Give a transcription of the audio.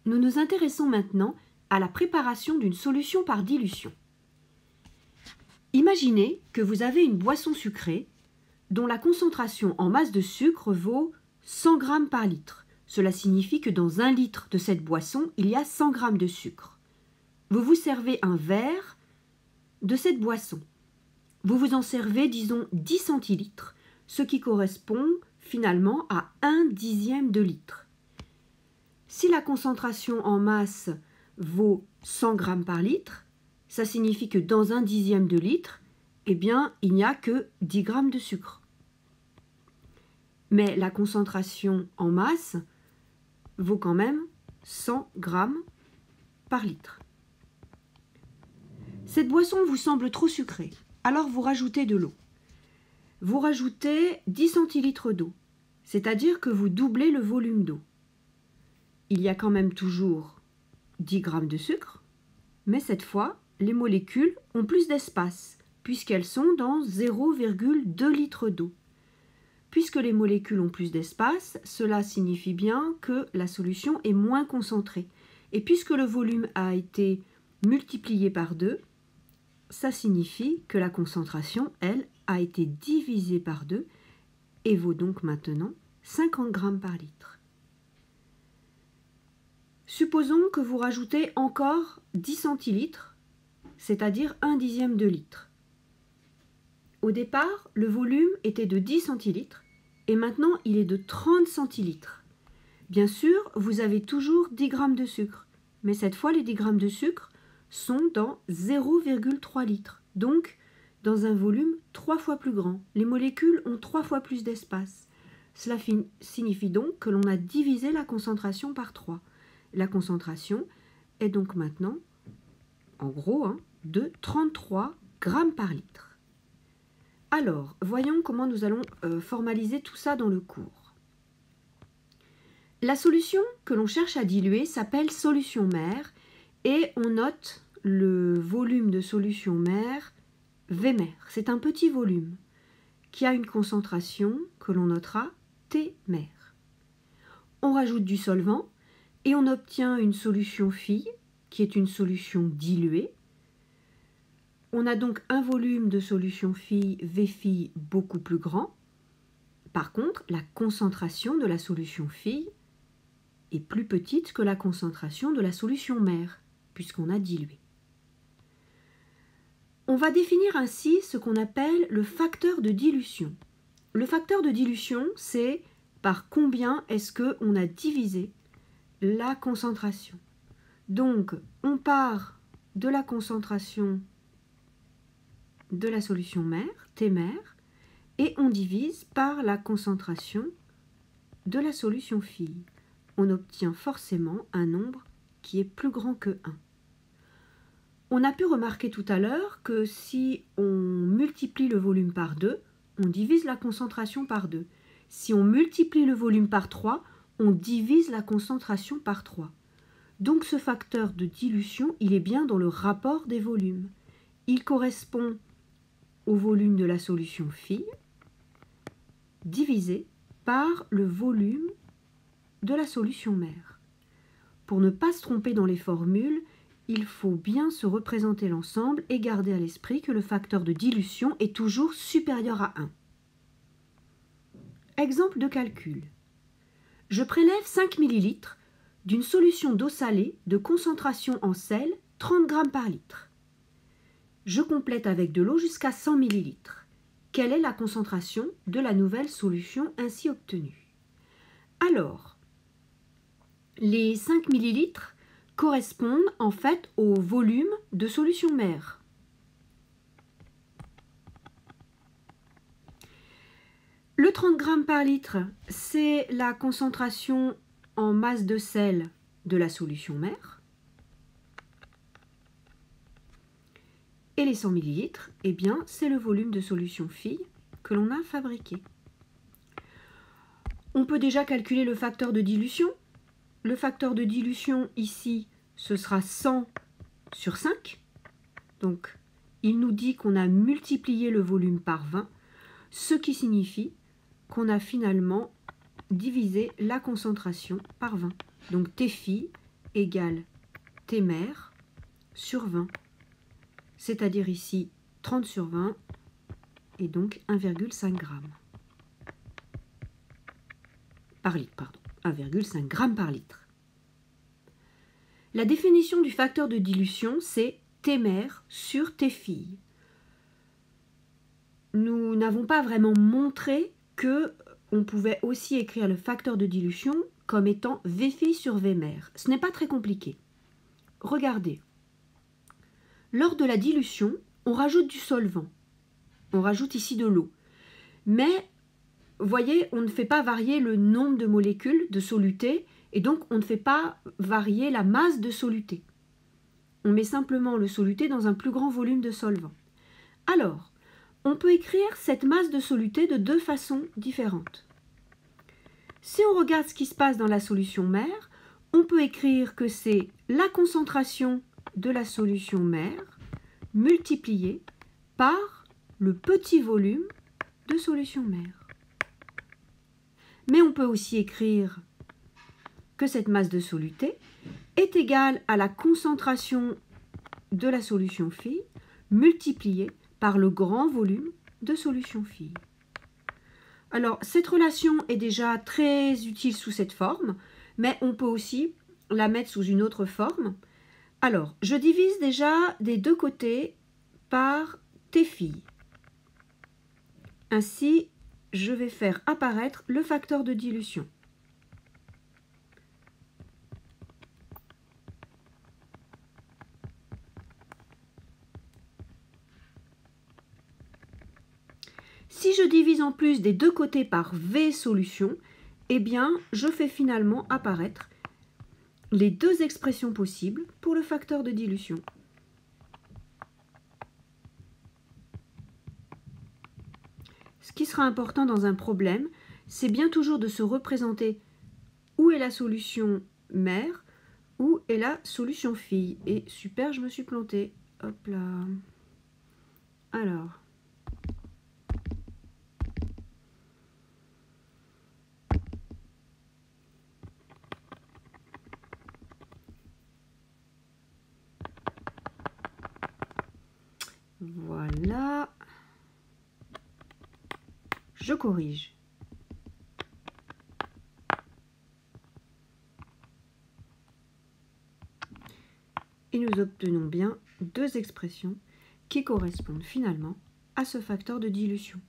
nous nous intéressons maintenant à la préparation d'une solution par dilution. Imaginez que vous avez une boisson sucrée dont la concentration en masse de sucre vaut 100 g par litre. Cela signifie que dans 1 litre de cette boisson, il y a 100 g de sucre. Vous vous servez un verre de cette boisson. Vous vous en servez, disons, 10 centilitres, ce qui correspond finalement à 1/10 de litre. Si la concentration en masse vaut 100 g par litre, ça signifie que dans 1/10 de litre, eh bien, il n'y a que 10 g de sucre. Mais la concentration en masse vaut quand même 100 g par litre. Cette boisson vous semble trop sucrée, alors vous rajoutez de l'eau. Vous rajoutez 10 centilitres d'eau, c'est-à-dire que vous doublez le volume d'eau. Il y a quand même toujours 10 g de sucre, mais cette fois, les molécules ont plus d'espace, puisqu'elles sont dans 0,2 litres d'eau. Puisque les molécules ont plus d'espace, cela signifie bien que la solution est moins concentrée. Et puisque le volume a été multiplié par 2, ça signifie que la concentration, elle, a été divisée par 2 et vaut donc maintenant 50 g par litre. Supposons que vous rajoutez encore 10 centilitres, c'est-à-dire 1/10 de litre. Au départ, le volume était de 10 centilitres et maintenant il est de 30 centilitres. Bien sûr, vous avez toujours 10 g de sucre, mais cette fois les 10 g de sucre sont dans 0,3 litres, donc dans un volume 3 fois plus grand. Les molécules ont 3 fois plus d'espace. Cela signifie donc que l'on a divisé la concentration par 3. La concentration est donc maintenant, en gros, de 33 g par litre. Alors, voyons comment nous allons formaliser tout ça dans le cours. La solution que l'on cherche à diluer s'appelle solution mère et on note le volume de solution mère Vmer. C'est un petit volume qui a une concentration que l'on notera Tmer. On rajoute du solvant et on obtient une solution phi qui est une solution diluée. On a donc un volume de solution phi Vphi beaucoup plus grand. Par contre, la concentration de la solution phi est plus petite que la concentration de la solution mère, puisqu'on a dilué. On va définir ainsi ce qu'on appelle le facteur de dilution. Le facteur de dilution, c'est par combien est-ce qu'on a divisé la concentration. Donc, on part de la concentration de la solution mère, Tmer, et on divise par la concentration de la solution phi. On obtient forcément un nombre qui est plus grand que 1. On a pu remarquer tout à l'heure que si on multiplie le volume par 2, on divise la concentration par 2. Si on multiplie le volume par 3, on divise la concentration par 3. Donc ce facteur de dilution, il est bien dans le rapport des volumes. Il correspond au volume de la solution phi divisé par le volume de la solution mère. Pour ne pas se tromper dans les formules, il faut bien se représenter l'ensemble et garder à l'esprit que le facteur de dilution est toujours supérieur à 1. Exemple de calcul. Je prélève 5 ml d'une solution d'eau salée de concentration en sel 30 g par litre. Je complète avec de l'eau jusqu'à 100 ml. Quelle est la concentration de la nouvelle solution ainsi obtenue? Alors, les 5 ml correspondent en fait au volume de solution mère. Le 30 g par litre, c'est la concentration en masse de sel de la solution mère. Et les 100 ml, eh bien, c'est le volume de solution phi que l'on a fabriqué. On peut déjà calculer le facteur de dilution. Le facteur de dilution ici, ce sera 100 sur 5. Donc, il nous dit qu'on a multiplié le volume par 20, ce qui signifie qu'on a finalement divisé la concentration par 20. Donc, Tphi égale T mer sur 20, c'est-à-dire ici 30 sur 20 et donc 1,5 g par litre, pardon, 1,5 g par litre. La définition du facteur de dilution, c'est T mère sur T fille. Nous n'avons pas vraiment montré que on pouvait aussi écrire le facteur de dilution comme étant V fille sur V mère. Ce n'est pas très compliqué. Regardez. Lors de la dilution, on rajoute du solvant. On rajoute ici de l'eau. Mais, voyez, on ne fait pas varier le nombre de molécules de soluté et donc on ne fait pas varier la masse de soluté. On met simplement le soluté dans un plus grand volume de solvant. Alors, on peut écrire cette masse de soluté de deux façons différentes. Si on regarde ce qui se passe dans la solution mère, on peut écrire que c'est la concentration de la solution mère multipliée par le petit volume de solution mère. Mais on peut aussi écrire que cette masse de soluté est égale à la concentration de la solution fille multipliée par le grand volume de solution fille. Alors, cette relation est déjà très utile sous cette forme, mais on peut aussi la mettre sous une autre forme. Alors, je divise déjà des deux côtés par T fille. Ainsi, je vais faire apparaître le facteur de dilution. Si je divise en plus des deux côtés par V solution, eh bien, je fais finalement apparaître les deux expressions possibles pour le facteur de dilution. Ce qui sera important dans un problème, c'est bien toujours de se représenter où est la solution mère, où est la solution fille. Et super, je me suis plantée. Hop là. Alors. Voilà. Je corrige. Et nous obtenons bien deux expressions qui correspondent finalement à ce facteur de dilution.